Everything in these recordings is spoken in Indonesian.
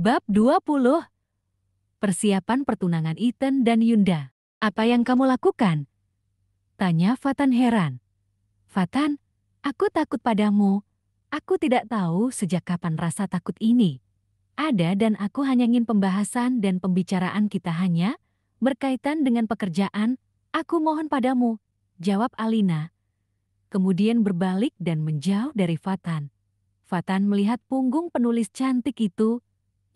Bab 20. Persiapan pertunangan Ethan dan Yunda. Apa yang kamu lakukan? Tanya Fatan heran. Fatan, aku takut padamu. Aku tidak tahu sejak kapan rasa takut ini ada dan aku hanya ingin pembahasan dan pembicaraan kita hanya berkaitan dengan pekerjaan. Aku mohon padamu, jawab Alina. Kemudian berbalik dan menjauh dari Fatan. Fatan melihat punggung penulis cantik itu.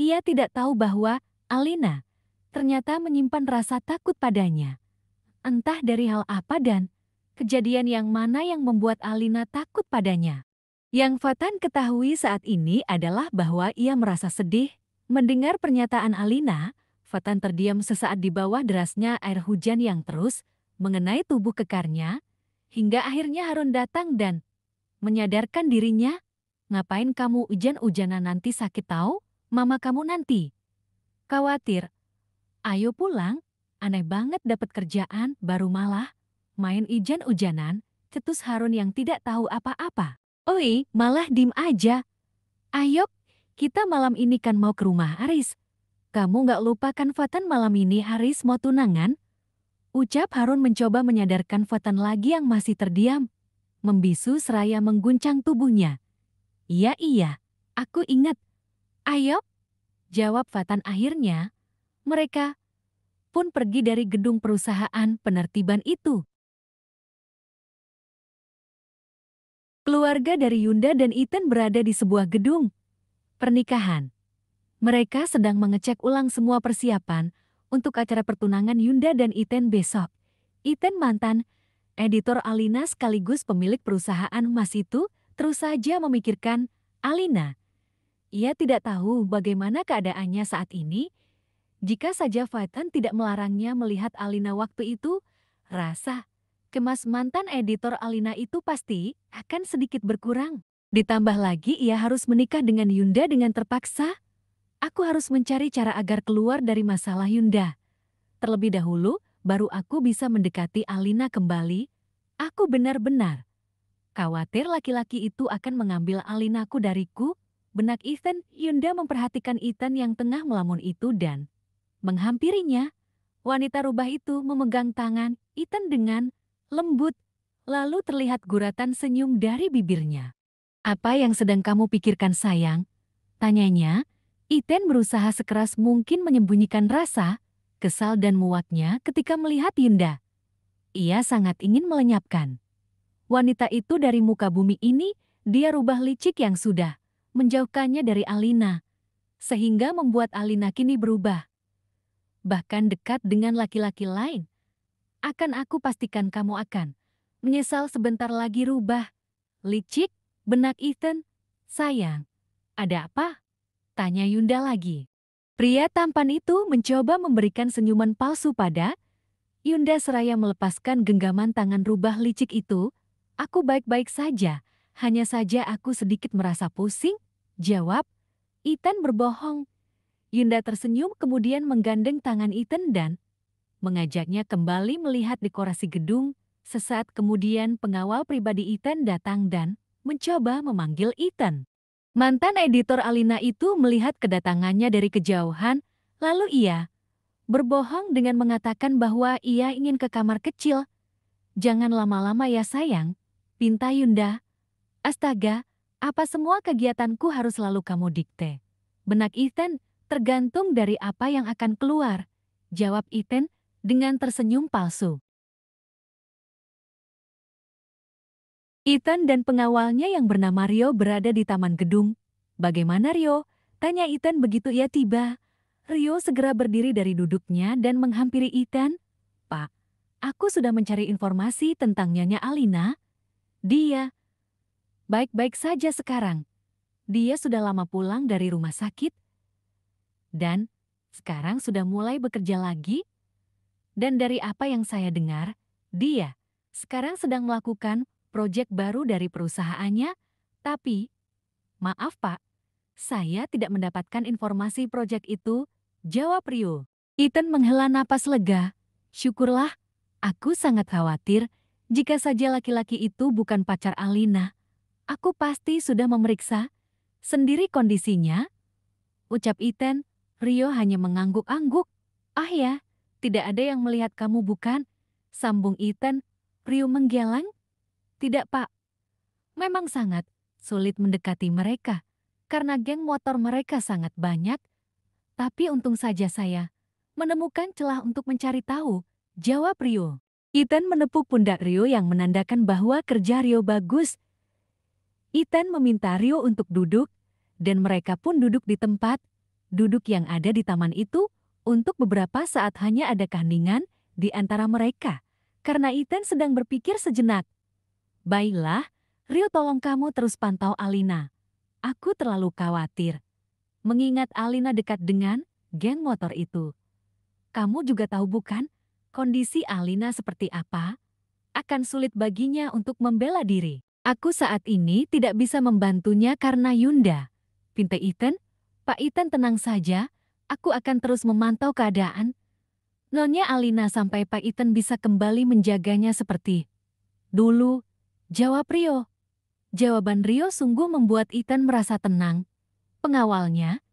Ia tidak tahu bahwa Alina ternyata menyimpan rasa takut padanya. Entah dari hal apa dan kejadian yang mana yang membuat Alina takut padanya. Yang Fatan ketahui saat ini adalah bahwa ia merasa sedih. Mendengar pernyataan Alina, Fatan terdiam sesaat di bawah derasnya air hujan yang terus mengenai tubuh kekarnya, hingga akhirnya Harun datang dan menyadarkan dirinya. Ngapain kamu hujan-hujanan, nanti sakit tahu? Mama kamu nanti khawatir. Ayo pulang, aneh banget dapat kerjaan baru malah main hujan-hujanan, cetus Harun yang tidak tahu apa-apa. Oi, malah dim aja. Ayo, kita malam ini kan mau ke rumah Haris. Kamu gak lupa kan Fatan malam ini Haris mau tunangan? Ucap Harun mencoba menyadarkan Fatan lagi yang masih terdiam. Membisu seraya mengguncang tubuhnya. Iya, aku ingat. Ayo, jawab Fatan akhirnya. Mereka pun pergi dari gedung perusahaan penertiban itu. Keluarga dari Yunda dan Ethan berada di sebuah gedung pernikahan. Mereka sedang mengecek ulang semua persiapan untuk acara pertunangan Yunda dan Ethan besok. Ethan mantan editor Alina sekaligus pemilik perusahaan emas itu terus saja memikirkan Alina. Ia tidak tahu bagaimana keadaannya saat ini. Jika saja Fatan tidak melarangnya melihat Alina waktu itu, rasa kemas mantan editor Alina itu pasti akan sedikit berkurang. Ditambah lagi ia harus menikah dengan Yunda dengan terpaksa. Aku harus mencari cara agar keluar dari masalah Yunda. Terlebih dahulu, baru aku bisa mendekati Alina kembali. Aku benar-benar khawatir laki-laki itu akan mengambil Alinaku dariku. Benak Ethan, Yunda memperhatikan Ethan yang tengah melamun itu dan menghampirinya. Wanita rubah itu memegang tangan Ethan dengan lembut, lalu terlihat guratan senyum dari bibirnya. Apa yang sedang kamu pikirkan sayang? Tanyanya. Ethan berusaha sekeras mungkin menyembunyikan rasa kesal dan muaknya ketika melihat Yunda. Ia sangat ingin melenyapkan wanita itu dari muka bumi ini. Dia rubah licik yang sudah menjauhkannya dari Alina, sehingga membuat Alina kini berubah. Bahkan dekat dengan laki-laki lain. Akan aku pastikan kamu akan menyesal sebentar lagi. Rubah licik, benak Ethan. Sayang, ada apa? Tanya Yunda lagi. Pria tampan itu mencoba memberikan senyuman palsu pada Yunda seraya melepaskan genggaman tangan rubah licik itu. Aku baik-baik saja, hanya saja aku sedikit merasa pusing, jawab Ethan berbohong. Yunda tersenyum kemudian menggandeng tangan Ethan dan mengajaknya kembali melihat dekorasi gedung. Sesaat kemudian pengawal pribadi Ethan datang dan mencoba memanggil Ethan. Mantan editor Alina itu melihat kedatangannya dari kejauhan, lalu ia berbohong dengan mengatakan bahwa ia ingin ke kamar kecil. Jangan lama-lama ya sayang, pinta Yunda. Astaga, apa semua kegiatanku harus selalu kamu dikte? Benak Ethan, tergantung dari apa yang akan keluar, jawab Ethan dengan tersenyum palsu. Ethan dan pengawalnya yang bernama Rio berada di taman gedung. Bagaimana Rio? Tanya Ethan begitu ia tiba. Rio segera berdiri dari duduknya dan menghampiri Ethan. Pak, aku sudah mencari informasi tentang Nyonya Alina. Dia baik-baik saja sekarang. Dia sudah lama pulang dari rumah sakit. Dan sekarang sudah mulai bekerja lagi. Dan dari apa yang saya dengar, dia sekarang sedang melakukan proyek baru dari perusahaannya. Tapi, maaf Pak, saya tidak mendapatkan informasi proyek itu, jawab Rio. Ethan menghela napas lega. Syukurlah, aku sangat khawatir jika saja laki-laki itu bukan pacar Alina. Aku pasti sudah memeriksa sendiri kondisinya. ucap Ethan. Rio hanya mengangguk-angguk. Ah ya, tidak ada yang melihat kamu bukan? Sambung Ethan. Rio menggeleng. Tidak pak, memang sangat sulit mendekati mereka. Karena geng motor mereka sangat banyak. Tapi untung saja saya menemukan celah untuk mencari tahu, jawab Rio. Ethan menepuk pundak Rio yang menandakan bahwa kerja Rio bagus. Ethan meminta Rio untuk duduk, dan mereka pun duduk di tempat duduk yang ada di taman itu. Untuk beberapa saat hanya ada keheningan di antara mereka, karena Ethan sedang berpikir sejenak. Baiklah, Rio tolong kamu terus pantau Alina. Aku terlalu khawatir, mengingat Alina dekat dengan geng motor itu. Kamu juga tahu bukan, kondisi Alina seperti apa? Akan sulit baginya untuk membela diri. Aku saat ini tidak bisa membantunya karena Yunda. Pinta Ethan, Pak Ethan tenang saja, aku akan terus memantau keadaan. Nyonya Alina sampai Pak Ethan bisa kembali menjaganya seperti dulu, jawab Rio. Jawaban Rio sungguh membuat Ethan merasa tenang. Pengawalnya,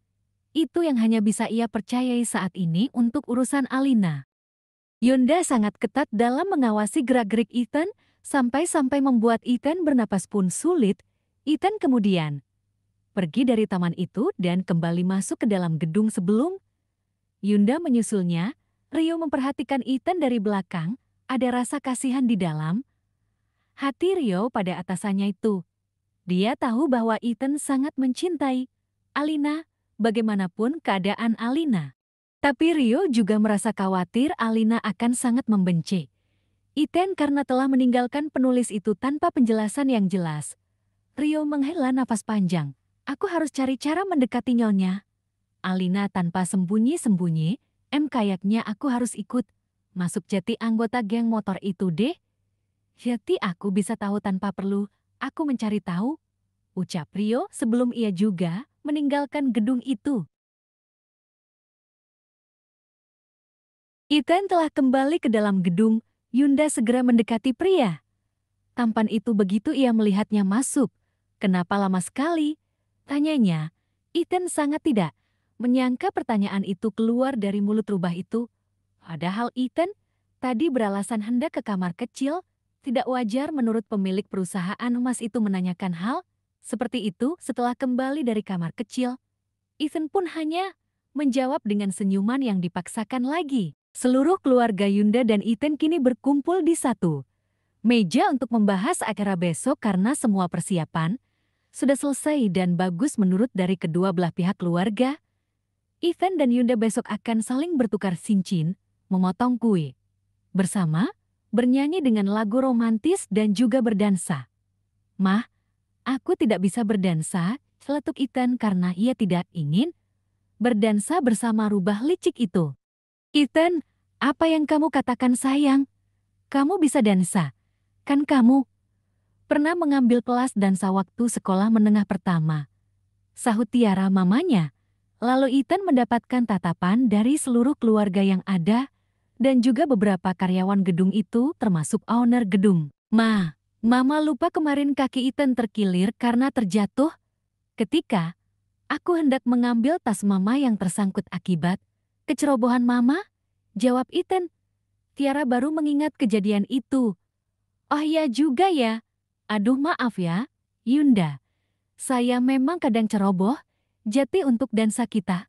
itu yang hanya bisa ia percayai saat ini untuk urusan Alina. Yunda sangat ketat dalam mengawasi gerak-gerik Ethan, sampai-sampai membuat Ethan bernapas pun sulit. Ethan kemudian pergi dari taman itu dan kembali masuk ke dalam gedung sebelum Yunda menyusulnya. Rio memperhatikan Ethan dari belakang, ada rasa kasihan di dalam hati Rio pada atasannya itu. Dia tahu bahwa Ethan sangat mencintai Alina, bagaimanapun keadaan Alina. Tapi Rio juga merasa khawatir Alina akan sangat membenci Ethan karena telah meninggalkan penulis itu tanpa penjelasan yang jelas. Rio menghela nafas panjang. Aku harus cari cara mendekati nyonya Alina tanpa sembunyi-sembunyi. Kayaknya aku harus ikut masuk jadi anggota geng motor itu deh. Jadi aku bisa tahu tanpa perlu aku mencari tahu, ucap Rio sebelum ia juga meninggalkan gedung itu. Ethan telah kembali ke dalam gedung. Yunda segera mendekati pria tampan itu begitu ia melihatnya masuk. Kenapa lama sekali? Tanyanya. Ethan sangat tidak menyangka pertanyaan itu keluar dari mulut rubah itu. Padahal Ethan tadi beralasan hendak ke kamar kecil. Tidak wajar menurut pemilik perusahaan emas itu menanyakan hal seperti itu setelah kembali dari kamar kecil. Ethan pun hanya menjawab dengan senyuman yang dipaksakan lagi. Seluruh keluarga Yunda dan Ethan kini berkumpul di satu meja untuk membahas acara besok karena semua persiapan sudah selesai dan bagus menurut dari kedua belah pihak keluarga. Ethan dan Yunda besok akan saling bertukar cincin, memotong kue bersama, bernyanyi dengan lagu romantis dan juga berdansa. Mah, aku tidak bisa berdansa, celetuk Ethan karena ia tidak ingin berdansa bersama rubah licik itu. Ethan, apa yang kamu katakan sayang? Kamu bisa dansa, kan kamu pernah mengambil kelas dansa waktu sekolah menengah pertama, sahut Tiara mamanya. Lalu Ethan mendapatkan tatapan dari seluruh keluarga yang ada dan juga beberapa karyawan gedung itu termasuk owner gedung. Mama lupa kemarin kaki Ethan terkilir karena terjatuh. Ketika aku hendak mengambil tas mama yang tersangkut akibat kecerobohan mama, jawab Ethan. Tiara baru mengingat kejadian itu. Oh ya juga ya. Aduh maaf ya, Yunda. Saya memang kadang ceroboh. Jadi untuk dansa kita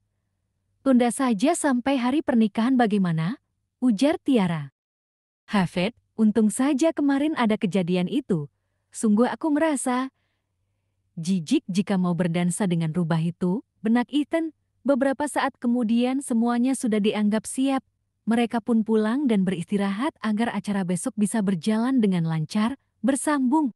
tunda saja sampai hari pernikahan bagaimana? Ujar Tiara. Hafid, untung saja kemarin ada kejadian itu. Sungguh aku merasa jijik jika mau berdansa dengan rubah itu, benak Ethan. Beberapa saat kemudian semuanya sudah dianggap siap. Mereka pun pulang dan beristirahat agar acara besok bisa berjalan dengan lancar, bersambung.